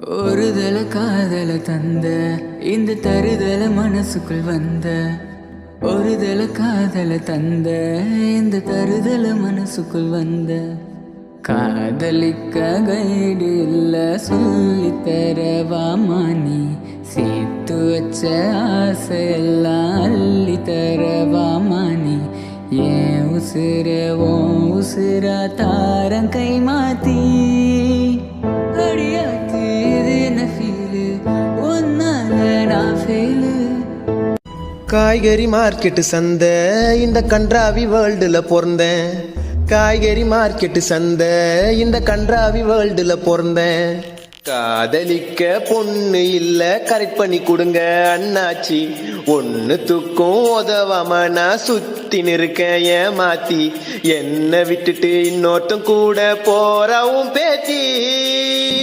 ஒருதல காதல தந்த இந்த தருதல மனசுக்குள் வந்த ஒருதல காதல தந்த இந்த தருதல மனசுக்குள் வந்த காதலிக்க கைடு இல்ல சொல்லி தரவாமா நீ சேர்த்து வச்ச ஆசையெல்லாம் அள்ளி தரவாமா நீ ஏன் உசுர ஓ உசுரா தாரம் கை மாத்தி அடியாத்தி இது என்ன ஃபீலு ஒன்னால நான் ஃபெயிலு. காய்கறி மார்க்கெட்டு சந்தை இந்த கன்றாவி வேர்ல்டுல பிறந்தேன். காய்கறி மார்க்கெட்டு சந்தை இந்த கன்றாவி வேர்ல்டுல பிறந்தேன். காதலிக்க பொண்ணு இல்ல கரெக்ட் பண்ணி கொடுங்க அண்ணாச்சி. ஒன்னுத்துக்கும் உதவாம நான் சுத்தி நிற்கேன் ஏமாத்தி. என்ன விட்டுட்டு இன்னொருத்தன் கூட போறவும் பேத்தி.